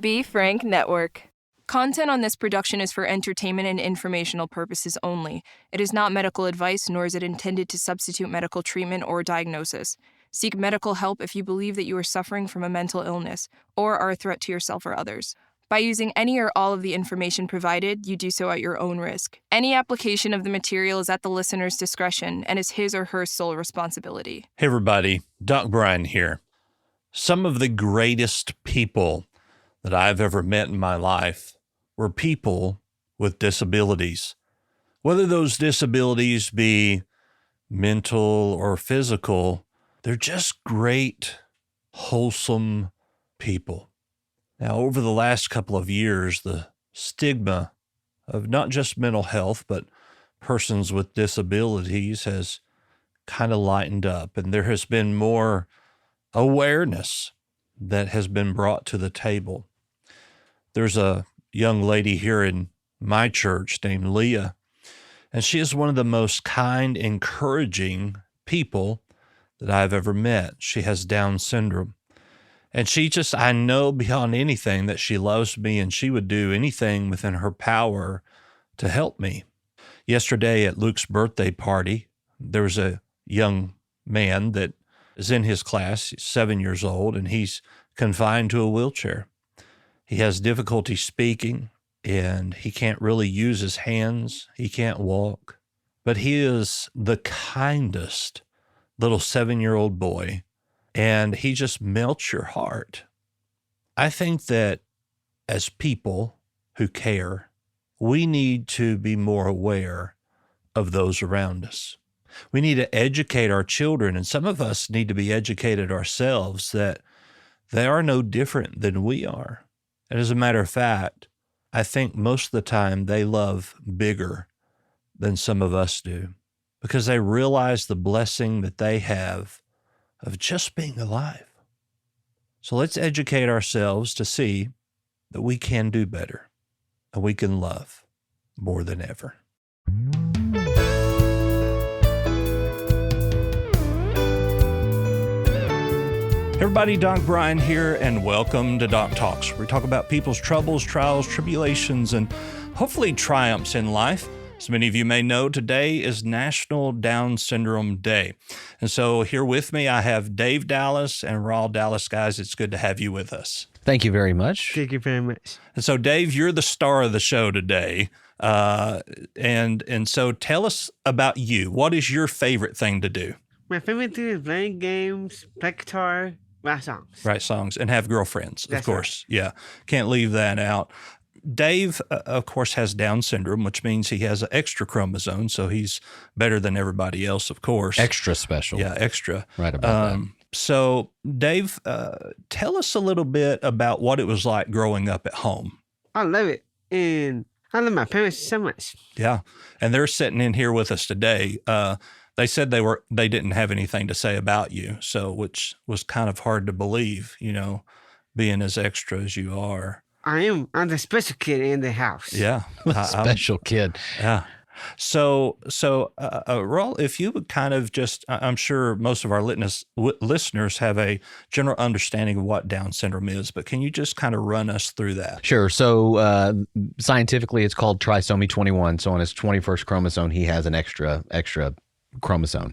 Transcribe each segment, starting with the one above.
Be Frank Network. Content on this production is for entertainment and informational purposes only. It is not medical advice, nor is it intended to substitute medical treatment or diagnosis. Seek medical help if you believe that you are suffering from a mental illness or are a threat to yourself or others. By using any or all of the information provided, you do so at your own risk. Any application of the material is at the listener's discretion and is his or her sole responsibility. Hey everybody, Doc Brian here. Some of the greatest people that I've ever met in my life were people with disabilities. Whether those disabilities be mental or physical, they're just great, wholesome people. Now, over the last couple of years, the stigma of not just mental health, but persons with disabilities has kind of lightened up, and there has been more awareness that has been brought to the table. There's a young lady here in my church named Leah, and she is one of the most kind, encouraging people that I've ever met. She has Down syndrome. And I know beyond anything that she loves me and she would do anything within her power to help me. Yesterday at Luke's birthday party, there was a young man that is in his class. He's 7 years old, and he's confined to a wheelchair. He has difficulty speaking, and he can't really use his hands. He can't walk. But he is the kindest little 7-year-old boy, and he just melts your heart. I think that as people who care, we need to be more aware of those around us. We need to educate our children, and some of us need to be educated ourselves that they are no different than we are. And as a matter of fact, I think most of the time they love bigger than some of us do because they realize the blessing that they have of just being alive. So let's educate ourselves to see that we can do better and we can love more than ever. Everybody, Doc Brian here, and welcome to Doc Talks, where we talk about people's troubles, trials, tribulations, and hopefully triumphs in life. As many of you may know, today is National Down Syndrome Day. And so here with me, I have Dave Dallas and Raul Dallas. Guys, it's good to have you with us. Thank you very much. Thank you very much. And so, Dave, you're the star of the show today. And so tell us about you. What is your favorite thing to do? My favorite thing is playing games, play guitar, write songs. Write songs and have girlfriends, of That's course. Right. Yeah, can't leave that out. Dave, of course, has Down syndrome, which means he has an extra chromosome, so he's better than everybody else, of course. Extra special. Yeah, extra. Right about that. So, Dave, tell us a little bit about what it was like growing up at home. I love it, and I love my parents so much. Yeah, and they're sitting in here with us today. They said they didn't have anything to say about you, so which was kind of hard to believe, you know, being as extra as you are. I'm the special kid in the house. Yeah, special kid. Yeah. So, Raul, if you would kind of just, I'm sure most of our listeners have a general understanding of what Down syndrome is, but can you just kind of run us through that? Sure. So scientifically, it's called Trisomy 21. So on his 21st chromosome, he has an extra chromosome.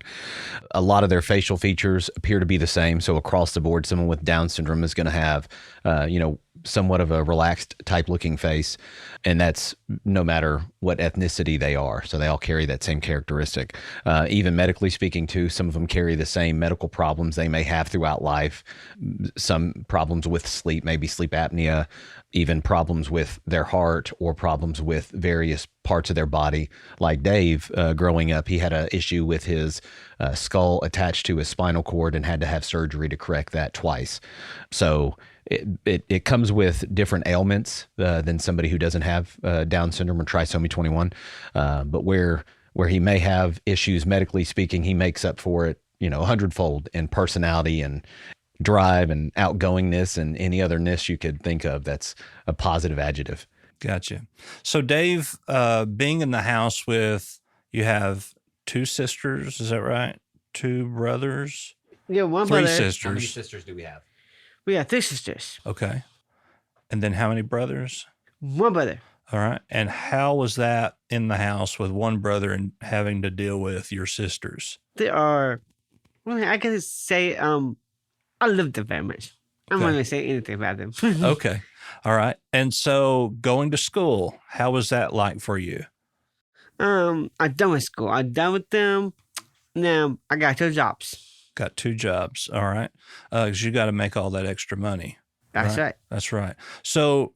A lot of their facial features appear to be the same. So across the board, someone with Down syndrome is going to have, somewhat of a relaxed type looking face. And that's no matter what ethnicity they are. So they all carry that same characteristic. Even medically speaking too, some of them carry the same medical problems they may have throughout life. Some problems with sleep, maybe sleep apnea, even problems with their heart or problems with various parts of their body. Like Dave, growing up, he had an issue with his skull attached to his spinal cord and had to have surgery to correct that twice. So it comes with different ailments than somebody who doesn't have Down syndrome or trisomy 21. But where he may have issues medically speaking, he makes up for it, 100-fold in personality and drive and outgoingness and any otherness you could think of that's a positive adjective. Gotcha. So Dave, being in the house you have 2 sisters, is that right? 2 brothers? Yeah, one 3 brother. sisters. How many sisters do we have? We have 3 sisters. Okay. And then how many brothers? One brother. All right. And how was that in the house with one brother and having to deal with your sisters? They are, well, I can say, I love them very much. I'm not Okay. going to say anything about them. Okay. All right. And so going to school, how was that like for you? I'm done with school. I'm done with them. Now I got 2 jobs. Got 2 jobs. All right. Because you got to make all that extra money. That's right. That's right. So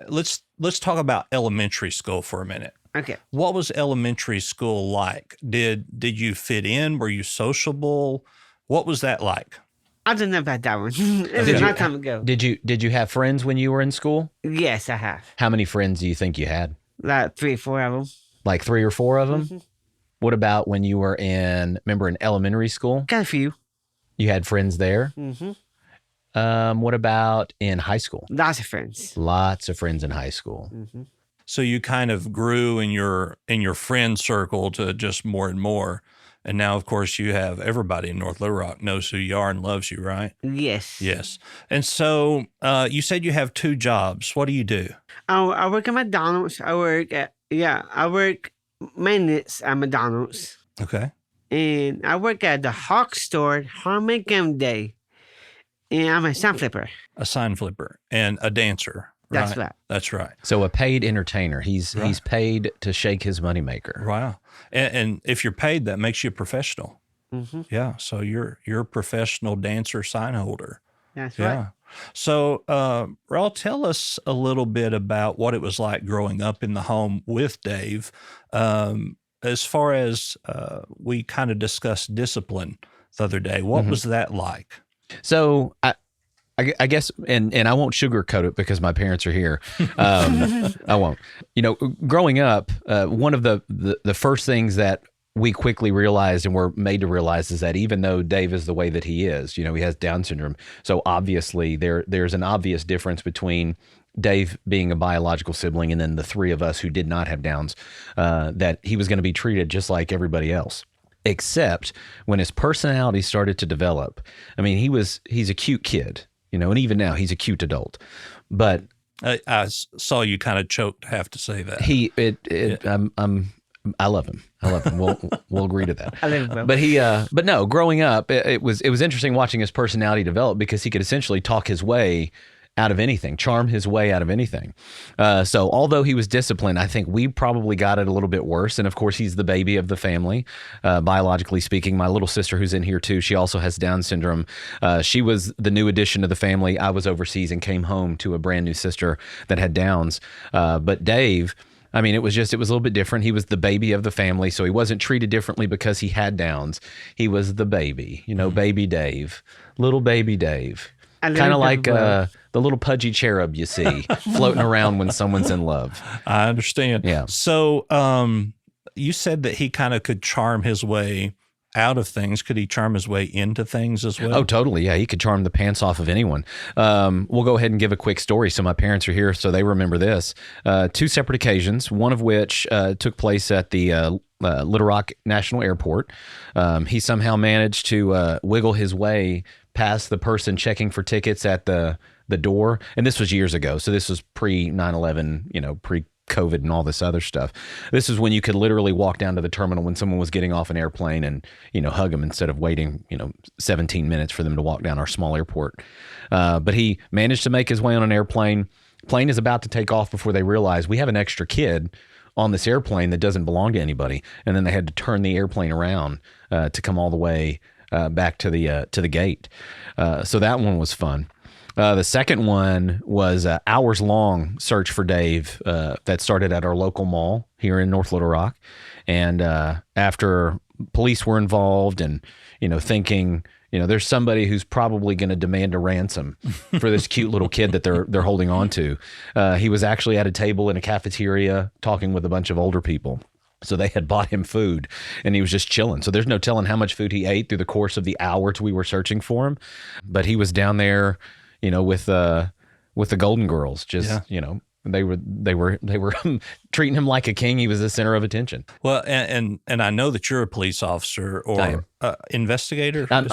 let's talk about elementary school for a minute. Okay. What was elementary school like? Did you fit in? Were you sociable? What was that like? I don't know about that one. It was a long time ago. Did you have friends when you were in school? Yes, I have. How many friends do you think you had? Like 3 or 4 of them. Like 3 or 4 of them? Mhm. What about when you were in elementary school? Got a few. You had friends there? What about in high school? Lots of friends. Lots of friends in high school. So you kind of grew in your friend circle to just more and more. And now, of course, you have everybody in North Little Rock knows who you are and loves you, right? Yes. Yes. And so you said you have 2 jobs. What do you do? I work at McDonald's. I work maintenance at McDonald's. Okay. And I work at the Hawk store, Harmon Game Day. And I'm a sign flipper. A sign flipper and a dancer. That's right. That's right. So a paid entertainer. He's Right. paid to shake his moneymaker. Wow. And if you're paid, that makes you a professional. Yeah. So you're a professional dancer sign holder. That's Yeah. right. So, Raul, tell us a little bit about what it was like growing up in the home with Dave. As far as we kind of discussed discipline the other day, what was that like? So I guess, and I won't sugarcoat it because my parents are here. I won't. Growing up, one of the first things that we quickly realized and were made to realize is that even though Dave is the way that he is, he has Down syndrome. So obviously there's an obvious difference between Dave being a biological sibling and then the 3 of us who did not have Downs, that he was going to be treated just like everybody else. Except when his personality started to develop. I mean, he's a cute kid, and even now he's a cute adult. But I saw you kind of choked to have to say that. I love him. We'll agree to that. I love him. But no, growing up, it was interesting watching his personality develop because he could essentially talk his way out of anything, charm his way out of anything. So although he was disciplined, I think we probably got it a little bit worse. And of course, he's the baby of the family, biologically speaking. My little sister, who's in here too, she also has Down syndrome. She was the new addition to the family. I was overseas and came home to a brand new sister that had Downs. But Dave, I mean, it was a little bit different. He was the baby of the family, so he wasn't treated differently because he had Downs. He was the baby, baby Dave, little baby Dave. Kind of like the little pudgy cherub you see floating around when someone's in love. I understand. Yeah. So you said that he kind of could charm his way out of things. Could he charm his way into things as well? Oh, totally. Yeah, he could charm the pants off of anyone. We'll go ahead and give a quick story. So my parents are here, so they remember this. 2 separate occasions, one of which took place at the Little Rock National Airport. He somehow managed to wiggle his way past the person checking for tickets at the door. And this was years ago. So this was pre 9/11, pre-COVID and all this other stuff. This is when you could literally walk down to the terminal when someone was getting off an airplane and, hug them instead of waiting, 17 minutes for them to walk down our small airport. But he managed to make his way on an airplane. Plane is about to take off before they realize we have an extra kid on this airplane that doesn't belong to anybody. And then they had to turn the airplane around to come all the way back to the gate. So that one was fun. The second one was an hours-long search for Dave that started at our local mall here in North Little Rock. And after police were involved and, thinking, there's somebody who's probably going to demand a ransom for this cute little kid that they're holding on to. He was actually at a table in a cafeteria talking with a bunch of older people. So they had bought him food and he was just chilling. So there's no telling how much food he ate through the course of the hours we were searching for him. But he was down there, with the Golden Girls, just, They were treating him like a king. He was the center of attention. Well, and I know that you're a police officer or investigator. I'm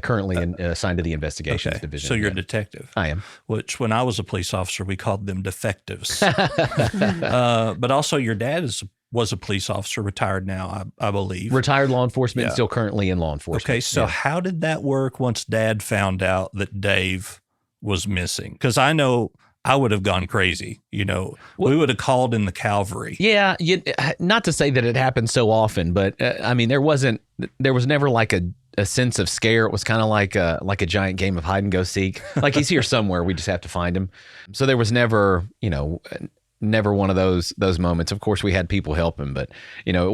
currently assigned to the investigations division. So you're a detective. I am. Which, when I was a police officer, we called them defectives. But also, your dad was a police officer, retired now, I believe. Retired law enforcement, still currently in law enforcement. Okay, so how did that work once Dad found out that Dave was missing? Because I know I would have gone crazy. We would have called in the cavalry. Yeah, not to say that it happened so often, but I mean, there was never like a sense of scare. It was kind of like a giant game of hide and go seek. Like, he's here somewhere, we just have to find him. So there was never, never one of those moments. Of course, we had people help him, but it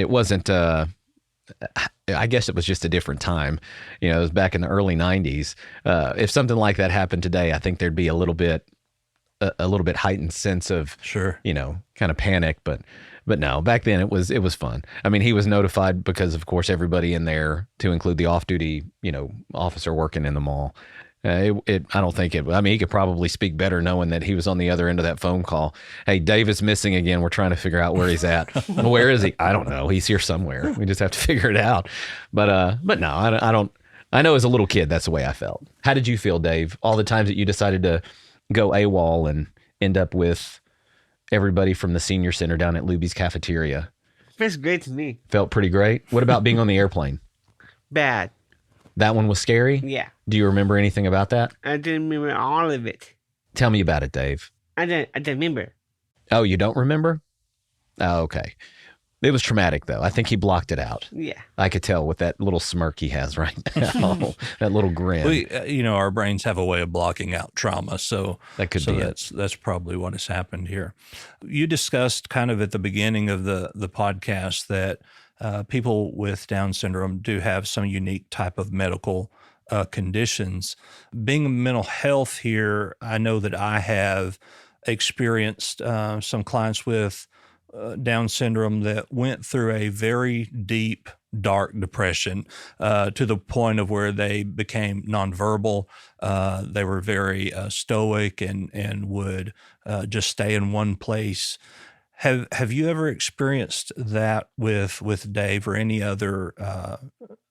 wasn't. I guess it was just a different time. It was back in the early 90s. If something like that happened today, I think there'd be a little bit heightened sense of, kind of panic. But no, back then it was fun. I mean, he was notified because, of course, everybody in there, to include the off-duty, officer working in the mall. I don't think it. I mean, he could probably speak better knowing that he was on the other end of that phone call. Hey, Dave is missing again. We're trying to figure out where he's at. Where is he? I don't know. He's here somewhere. We just have to figure it out. But no, I don't. I know as a little kid, that's the way I felt. How did you feel, Dave? All the times that you decided to go AWOL and end up with everybody from the senior center down at Luby's cafeteria. Feels great to me. Felt pretty great. What about being on the airplane? Bad. That one was scary? Yeah. Do you remember anything about that? I didn't remember all of it. Tell me about it, Dave. I didn't remember. Oh, you don't remember? Oh, okay. It was traumatic, though. I think he blocked it out. Yeah. I could tell with that little smirk he has right now, that little grin. Our brains have a way of blocking out trauma, so that could be that's probably what has happened here. You discussed kind of at the beginning of the podcast that people with Down syndrome do have some unique type of medical conditions. Being in mental health here, I know that I have experienced some clients with Down syndrome that went through a very deep, dark depression to the point of where they became nonverbal. They were very stoic and would just stay in one place. Have you ever experienced that with Dave or any other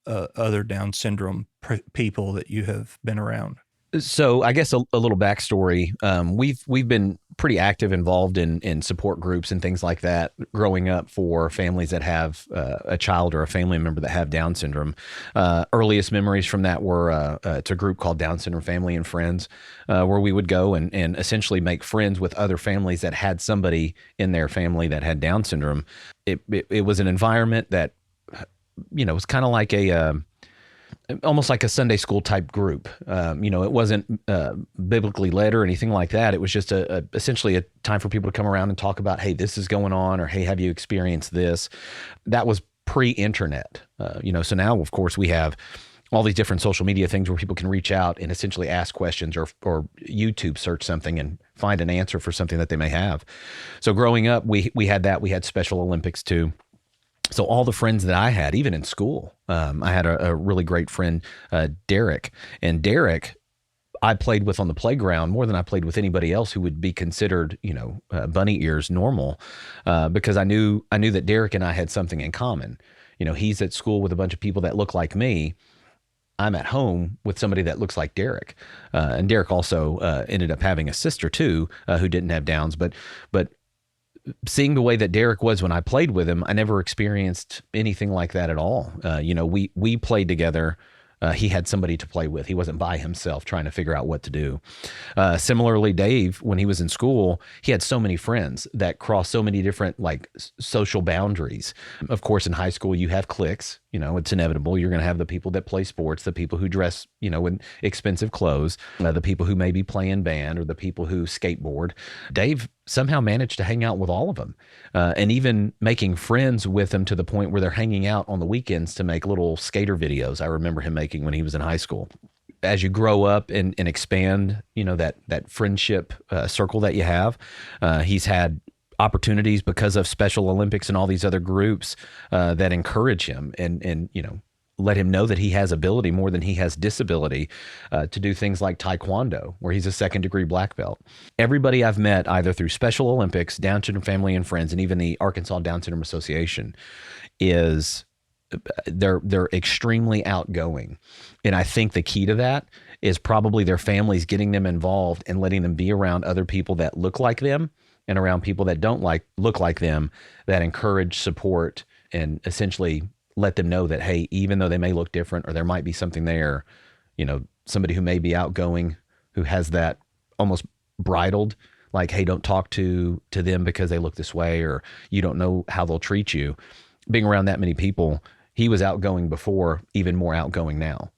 Down syndrome people that you have been around? So I guess a little backstory. We've been pretty active, involved in support groups and things like that growing up for families that have a child or a family member that have Down syndrome. Earliest memories from that were it's a group called Down Syndrome Family and Friends, where we would go and essentially make friends with other families that had somebody in their family that had Down syndrome. It was an environment that, was kind of like almost like a Sunday school type group. It wasn't biblically led or anything like that. It was just essentially a time for people to come around and talk about, hey, this is going on, or hey, have you experienced this? That was pre-internet. So now, of course, we have all these different social media things where people can reach out and essentially ask questions or YouTube search something and find an answer for something that they may have. So growing up, we had that. We had Special Olympics too. So all the friends that I had, even in school, I had a really great friend, Derek. And Derek, I played with on the playground more than I played with anybody else who would be considered, bunny ears normal, because I knew that Derek and I had something in common. He's at school with a bunch of people that look like me. I'm at home with somebody that looks like Derek. And Derek also ended up having a sister too, who didn't have Downs, but seeing the way that Derek was when I played with him, I never experienced anything like that at all. We played together. He had somebody to play with. He wasn't by himself trying to figure out what to do. Similarly, Dave, when he was in school, he had so many friends that crossed so many different social boundaries. Of course, in high school, you have cliques. It's inevitable. You're going to have the people that play sports, the people who dress, in expensive clothes, the people who maybe play in band, or the people who skateboard. Dave somehow managed to hang out with all of them, and even making friends with them to the point where they're hanging out on the weekends to make little skater videos. I remember him making when he was in high school. As you grow up and expand, that friendship circle that you have, he's had opportunities because of Special Olympics and all these other groups that encourage him and let him know that he has ability more than he has disability to do things like taekwondo, where he's a second-degree black belt. Everybody I've met, either through Special Olympics, Down Syndrome Family and Friends, and even the Arkansas Down Syndrome Association, they're extremely outgoing. And I think the key to that is probably their families getting them involved and letting them be around other people that look like them and around people that don't look like them, that encourage, support, and essentially let them know that, hey, even though they may look different or there might be something there, somebody who may be outgoing, who has that almost bridled, like, hey, don't talk to them because they look this way, or you don't know how they'll treat you. Being around that many people, he was outgoing before, even more outgoing now,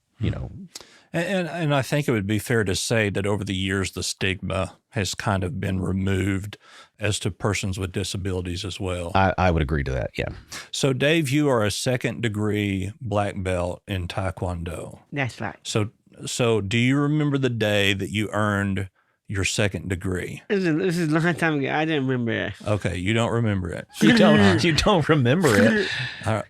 And I think it would be fair to say that over the years, the stigma has kind of been removed as to persons with disabilities as well. I would agree to that, yeah. So, Dave, you are a second-degree black belt in Taekwondo. That's right. So do you remember the day that you earned your second degree? This is a long time ago. I didn't remember it. Okay, you don't remember it. You don't remember it.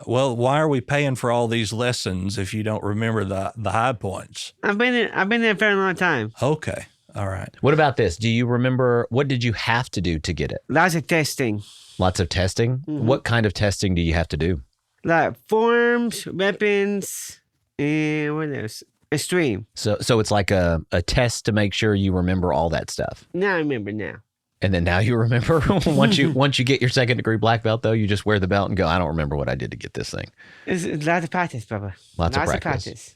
Well, why are we paying for all these lessons if you don't remember the high points? I've been there for a long time. Okay, all right. What about this? Do you remember, what did you have to do to get it? Lots of testing. Lots of testing? Mm-hmm. What kind of testing do you have to do? Like forms, weapons, and what else? A stream. So it's like a test to make sure you remember all that stuff. Now I remember now. And then now you remember. once you get your second degree black belt, though, you just wear the belt and go, I don't remember what I did to get this thing. It's lots of practice, Bubba. Lots of practice.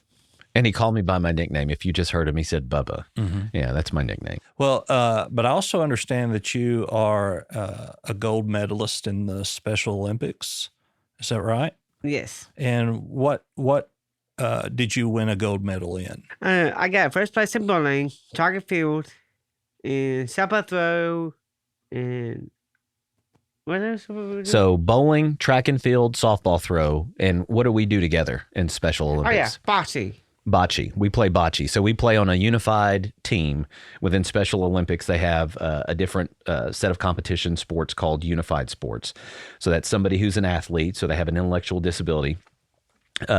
And he called me by my nickname. If you just heard him, he said Bubba. Mm-hmm. Yeah, that's my nickname. Well, but I also understand that you are a gold medalist in the Special Olympics. Is that right? Yes. And what did you win a gold medal in? I got first place in bowling, target field, and softball throw, and what else? So bowling, track and field, softball throw, and what do we do together in Special Olympics? Oh yeah, bocce. Bocce. We play bocce. So we play on a unified team. Within Special Olympics, they have a different set of competition sports called unified sports. So that's somebody who's an athlete, so they have an intellectual disability,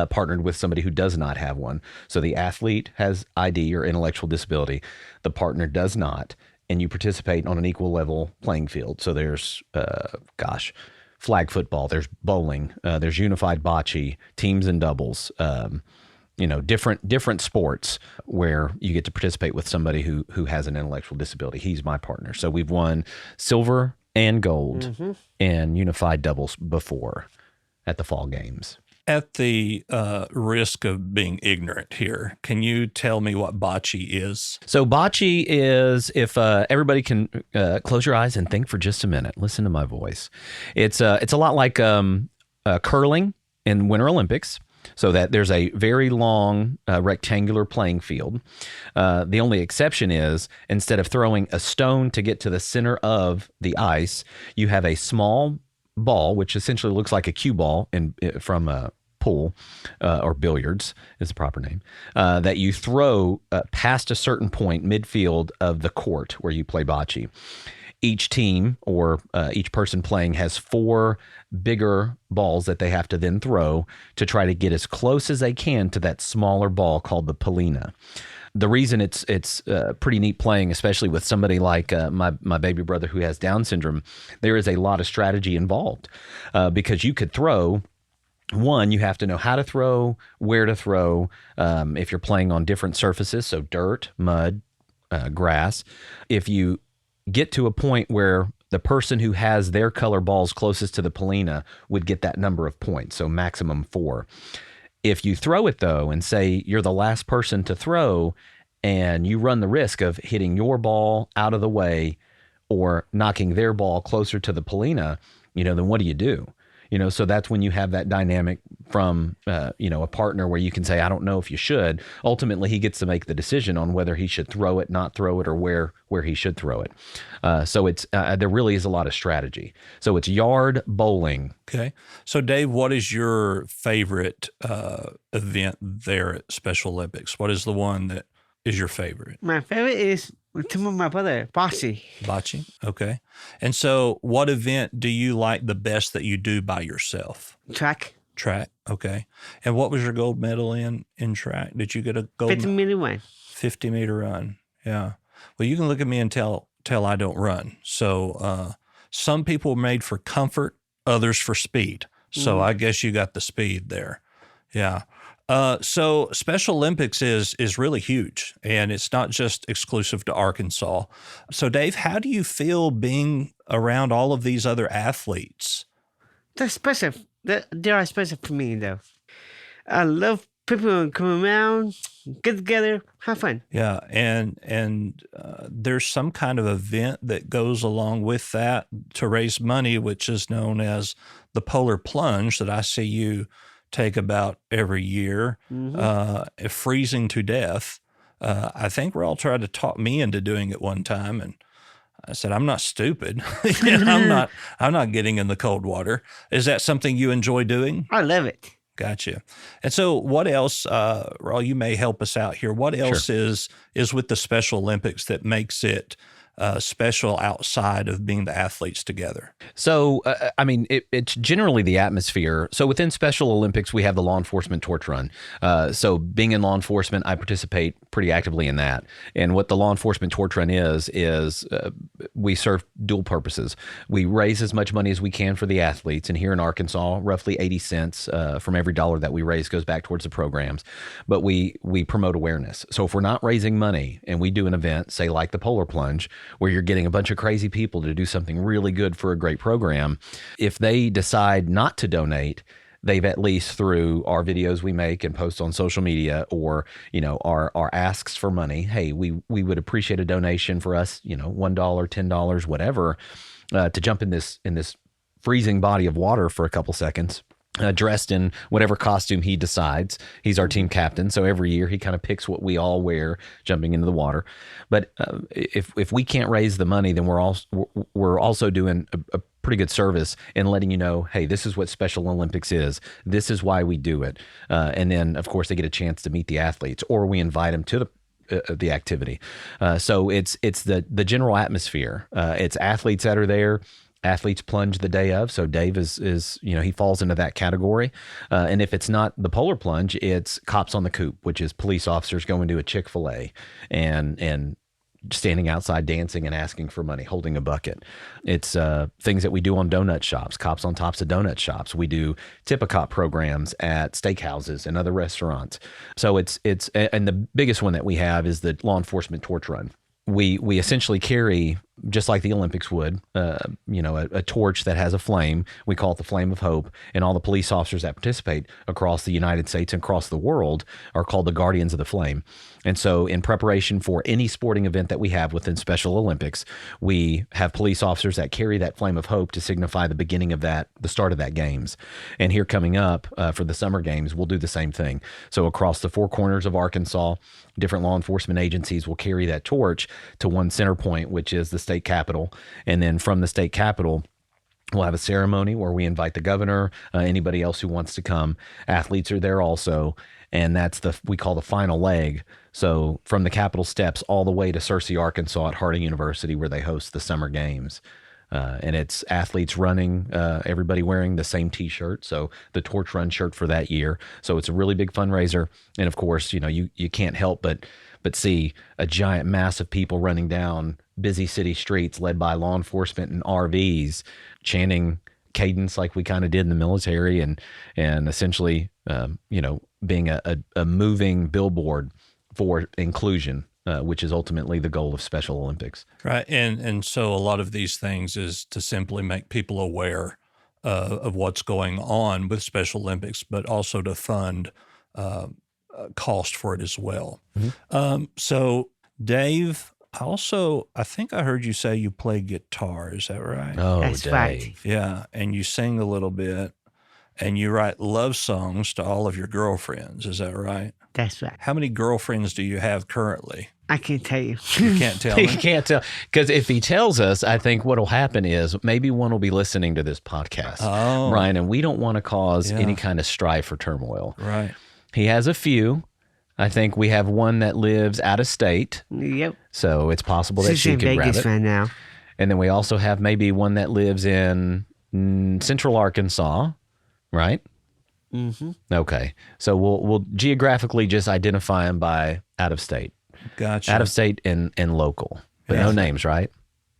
partnered with somebody who does not have one. So the athlete has ID or intellectual disability. The partner does not. And you participate on an equal level playing field. So there's, flag football, there's bowling, there's unified bocce, teams and doubles, different sports where you get to participate with somebody who has an intellectual disability. He's my partner. So we've won silver and gold in unified doubles before at the fall games. At the risk of being ignorant here, can you tell me what bocce is? So bocce is, if everybody can close your eyes and think for just a minute, listen to my voice. It's a lot like curling in Winter Olympics, so that there's a very long rectangular playing field. The only exception is, instead of throwing a stone to get to the center of the ice, you have a small ball, which essentially looks like a cue ball from a pool or billiards is the proper name, that you throw past a certain point midfield of the court where you play bocce. Each team or each person playing has 4 bigger balls that they have to then throw to try to get as close as they can to that smaller ball called the palina. The reason it's pretty neat playing, especially with somebody like my baby brother who has Down syndrome, there is a lot of strategy involved because you could throw. One, you have to know how to throw, where to throw, if you're playing on different surfaces, so dirt, mud, grass. If you get to a point where the person who has their color balls closest to the palina would get that number of points, so maximum 4. If you throw it, though, and say you're the last person to throw, and you run the risk of hitting your ball out of the way or knocking their ball closer to the palina, then what do you do? So that's when you have that dynamic from, a partner where you can say, I don't know if you should. Ultimately, he gets to make the decision on whether he should throw it, not throw it, or where he should throw it. So it's there really is a lot of strategy. So it's yard bowling. Okay. So, Dave, what is your favorite event there at Special Olympics? What is the one that is your favorite? My favorite is with my brother, bocce. Bocce, okay. And so what event do you like the best that you do by yourself? Track. Track. Okay. And what was your gold medal in track? Did you get a gold 50-meter run. 50-meter run? Yeah. Well, you can look at me and tell I don't run. So some people are made for comfort, others for speed. So I guess you got the speed there. Yeah. So Special Olympics is really huge, and it's not just exclusive to Arkansas. So Dave, how do you feel being around all of these other athletes? They're special. They are special for me, though. I love people who come around, get together, have fun. Yeah, and there's some kind of event that goes along with that to raise money, which is known as the Polar Plunge that I see you take about every year, freezing to death. I think Raul tried to talk me into doing it one time, and I said, I'm not stupid. I'm not getting in the cold water. Is that something you enjoy doing? I love it. Gotcha. And so what else, Raul, you may help us out here. What else is with the Special Olympics that makes it special outside of being the athletes together? So, I mean, it's generally the atmosphere. So within Special Olympics, we have the law enforcement torch run. So being in law enforcement, I participate pretty actively in that. And what the law enforcement torch run is we serve dual purposes. We raise as much money as we can for the athletes. And here in Arkansas, roughly 80 cents from every dollar that we raise goes back towards the programs. But we promote awareness. So if we're not raising money and we do an event, say like the Polar Plunge, where you're getting a bunch of crazy people to do something really good for a great program, if they decide not to donate, they've at least through our videos we make and post on social media, or our asks for money, hey, we would appreciate a donation for us, $1, $10, whatever, to jump in this freezing body of water for a couple seconds. Dressed in whatever costume he decides. He's our team captain, so every year he kind of picks what we all wear jumping into the water. But if we can't raise the money, then we're also doing a pretty good service in letting you know, hey, this is what Special Olympics is. This is why we do it. And then, of course, they get a chance to meet the athletes, or we invite them to the activity. So it's the general atmosphere. It's athletes that are there. Athletes plunge the day of. So Dave is he falls into that category. And if it's not the Polar Plunge, it's Cops on the Coop, which is police officers going to a Chick-fil-A and standing outside dancing and asking for money, holding a bucket. It's things that we do on donut shops, Cops on Tops of donut shops. We do tip-a-cop programs at steakhouses and other restaurants. So it's and the biggest one that we have is the law enforcement torch run. We essentially carry, just like the Olympics would, a torch that has a flame. We call it the Flame of Hope. And all the police officers that participate across the United States and across the world are called the Guardians of the Flame. And so in preparation for any sporting event that we have within Special Olympics, we have police officers that carry that Flame of Hope to signify the beginning of the start of that games. And here coming up for the Summer Games, we'll do the same thing. So across the four corners of Arkansas, different law enforcement agencies will carry that torch to one center point, which is the state capitol. And then from the state capitol, we'll have a ceremony where we invite the governor, anybody else who wants to come. Athletes are there also. And that's we call the final leg. So from the Capitol steps all the way to Searcy, Arkansas at Harding University, where they host the Summer Games. And it's athletes running, everybody wearing the same T-shirt. So the Torch Run shirt for that year. So it's a really big fundraiser. And of course, you can't help but see a giant mass of people running down busy city streets led by law enforcement and RVs chanting cadence like we kind of did in the military, and essentially, being a moving billboard for inclusion, which is ultimately the goal of Special Olympics. Right. And so a lot of these things is to simply make people aware of what's going on with Special Olympics, but also to fund cost for it as well. Mm-hmm. So Dave, I think I heard you say you play guitar. Is that right? Oh, that's Dave. right. Yeah. And you sing a little bit, and you write love songs to all of your girlfriends. Is that right? That's right. How many girlfriends do you have currently? I can't tell you. You can't tell me? He can't tell. Because if he tells us, I think what will happen is maybe one will be listening to this podcast, Ryan, and we don't want to cause any kind of strife or turmoil. Right. He has a few. I think we have one that lives out of state. Yep. So it's possible that She's she in could grab Vegas it. right now. And then we also have maybe one that lives in Central Arkansas, right? Mm-hmm. Okay. So we'll geographically just identify them by out of state. Gotcha. Out of state and local. But no names, right?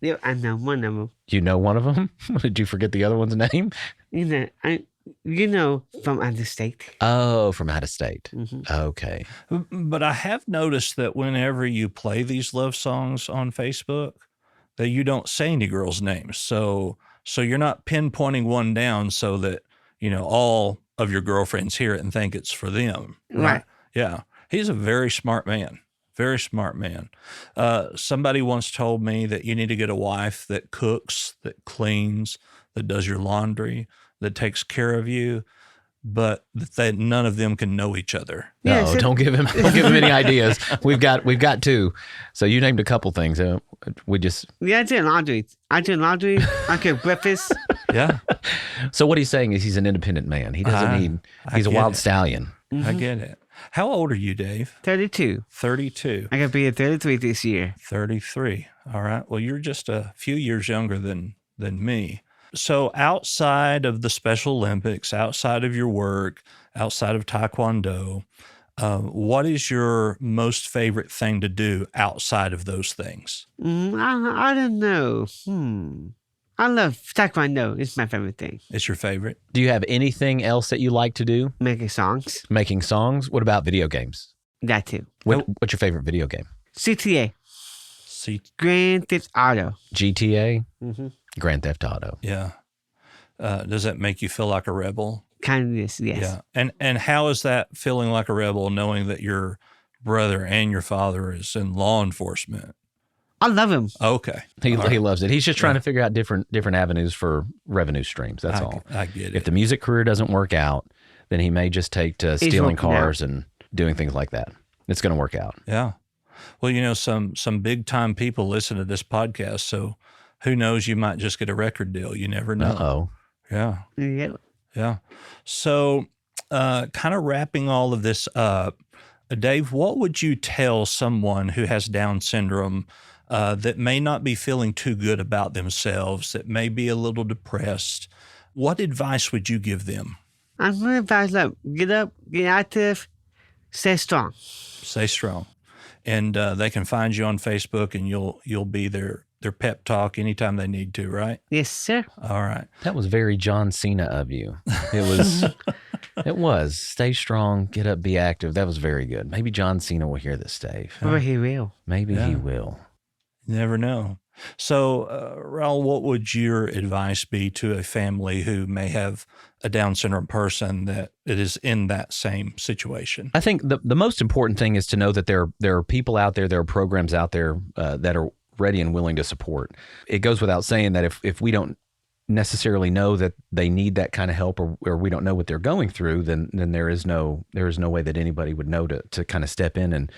Yeah, I know one of them. You know one of them? Did you forget the other one's name? From out of state. Oh, from out of state. Mm-hmm. Okay. But I have noticed that whenever you play these love songs on Facebook, that you don't say any girls' names. So you're not pinpointing one down so that, all of your girlfriends hear it and think it's for them. Right. Yeah. He's a very smart man. Very smart man. Somebody once told me that you need to get a wife that cooks, that cleans, that does your laundry, that takes care of you, but that none of them can know each other. No, Yeah, don't give him any ideas. We've got two. So you named a couple things. We just Yeah, I do laundry. I cook breakfast. Yeah. So what he's saying is he's an independent man. He doesn't need. He's a get wild it. stallion. I get it. How old are you, Dave? 32. 32. I could be at 33 this year. 33. All right. Well, you're just a few years younger than me. So outside of the Special Olympics, outside of your work, outside of Taekwondo, what is your most favorite thing to do outside of those things? I don't know. I love Taekwondo. It's my favorite thing. It's your favorite? Do you have anything else that you like to do? Making songs. Making songs? What about video games? That too. What's your favorite video game? CTA. See, Grand Theft Auto. GTA? Mm-hmm. Grand Theft Auto. yeah. Does that make you feel like a rebel? Kind of this, yes. Yeah. And how is that feeling like a rebel, knowing that your brother and your father is in law enforcement? I love him. Okay. He All right. loves it. He's just trying to figure out different avenues for revenue streams. That's all. I get it. If the music career doesn't work out, then he may just take to stealing working out. cars and doing things like that. It's going to work out. Yeah. Well, some big time people listen to this podcast, so who knows, you might just get a record deal. You never know. Uh-oh. Yeah. Yeah. Yeah. So, kind of wrapping all of this up, Dave, what would you tell someone who has Down syndrome that may not be feeling too good about themselves, that may be a little depressed? What advice would you give them? I'm going to advise them. Get up, get active, stay strong. Stay strong. And they can find you on Facebook, and you'll be their pep talk anytime they need to, right? Yes, sir. All right. That was very John Cena of you. It was. It was. Stay strong, get up, be active. That was very good. Maybe John Cena will hear this, Dave. But he will. Maybe Yeah. he will. You never know. So, Raul, what would your advice be to a family who may have a Down syndrome person that is in that same situation? I think the most important thing is to know that there are people out there, there are programs out there that are ready and willing to support. It goes without saying that if we don't necessarily know that they need that kind of help, or we don't know what they're going through, then there is no way that anybody would know to kind of step in and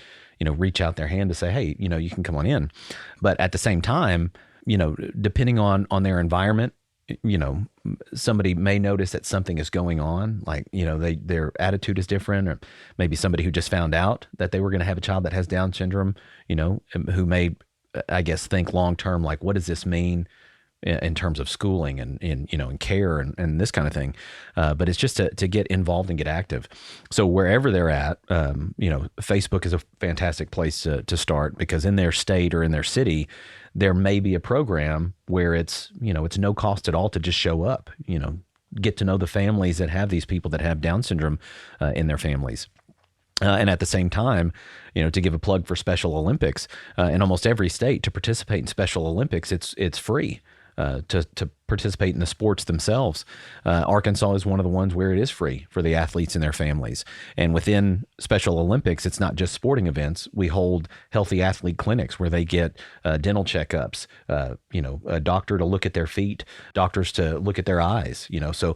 reach out their hand to say, hey, you can come on in. But at the same time, depending on their environment, somebody may notice that something is going on, like, their attitude is different, or maybe somebody who just found out that they were going to have a child that has Down syndrome, who may, I guess, think long-term, like, what does this mean in terms of schooling and care and this kind of thing. But it's just to get involved and get active. So wherever they're at, Facebook is a fantastic place to start, because in their state or in their city, there may be a program where it's no cost at all to just show up, get to know the families that have these people that have Down syndrome in their families. And at the same time, to give a plug for Special Olympics, in almost every state, to participate in Special Olympics, it's free. To participate in the sports themselves. Arkansas is one of the ones where it is free for the athletes and their families. And within Special Olympics, it's not just sporting events. We hold healthy athlete clinics where they get dental checkups, a doctor to look at their feet, doctors to look at their eyes, so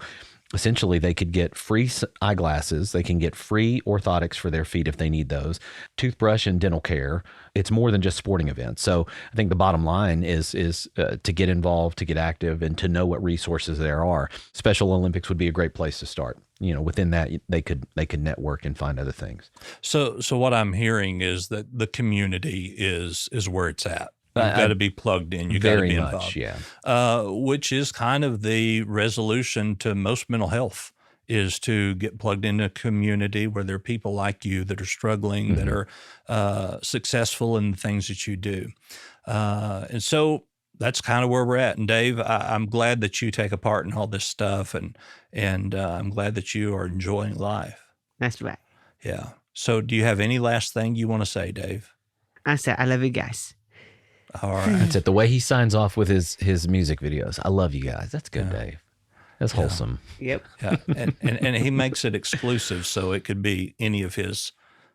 essentially they could get free eyeglasses. They can get free orthotics for their feet if they need those, toothbrush and dental care. It's more than just sporting events. So I think the bottom line is to get involved, to get active, and to know what resources there are. Special Olympics would be a great place to start. Within that, they could network and find other things. So what I'm hearing is that the community is where it's at. You've got to be plugged in. You've got to be involved. Yeah. Which is kind of the resolution to most mental health is to get plugged into a community where there are people like you that are struggling, that are successful in the things that you do. And so that's kind of where we're at. And Dave, I'm glad that you take a part in all this stuff, and I'm glad that you are enjoying life. That's right. Yeah. So do you have any last thing you want to say, Dave? I said, I love you guys. All right. That's it. The way he signs off with his music videos. I love you guys. That's good, Dave. That's wholesome. Yep. Yeah. And he makes it exclusive, so it could be any of his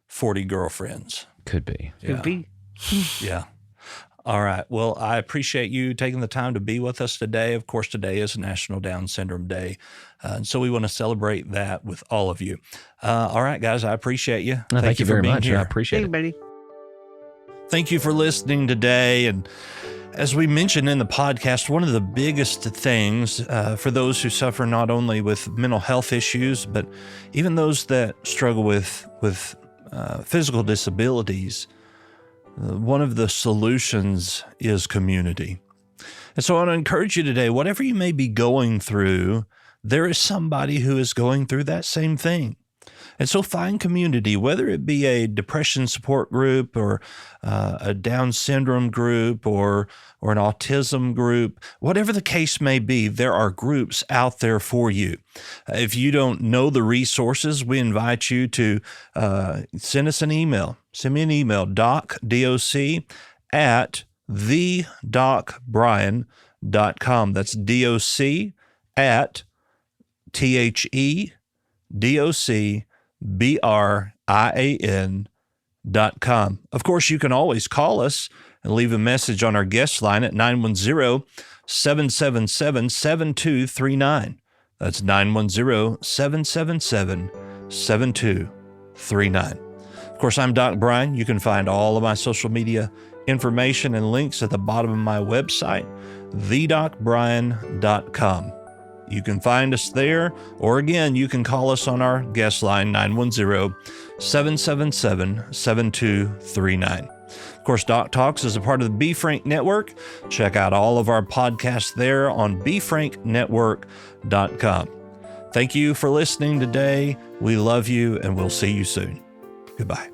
40 girlfriends. Could be. Could be. Yeah. All right. Well, I appreciate you taking the time to be with us today. Of course, today is National Down Syndrome Day. And so we want to celebrate that with all of you. All right, guys, I appreciate you. No, thank you for very being much. here. I appreciate Hey, it. buddy. Thank you for listening today. And as we mentioned in the podcast, one of the biggest things for those who suffer not only with mental health issues, but even those that struggle with physical disabilities, one of the solutions is community. And so I want to encourage you today, whatever you may be going through, there is somebody who is going through that same thing. And so find community, whether it be a depression support group or a Down syndrome group or an autism group, whatever the case may be, there are groups out there for you. If you don't know the resources, we invite you to send us an email. Send me an email, DOC at thedocbrian.com. That's DOC at THEDOCBRIAN.com. Of course, you can always call us and leave a message on our guest line at 910-777-7239. That's 910-777-7239. Of course, I'm Doc Brian. You can find all of my social media information and links at the bottom of my website, thedocbrian.com. You can find us there, or again, you can call us on our guest line, 910-777-7239. Of course, Doc Talks is a part of the Be Frank Network. Check out all of our podcasts there on BeFrankNetwork.com. Thank you for listening today. We love you, and we'll see you soon. Goodbye.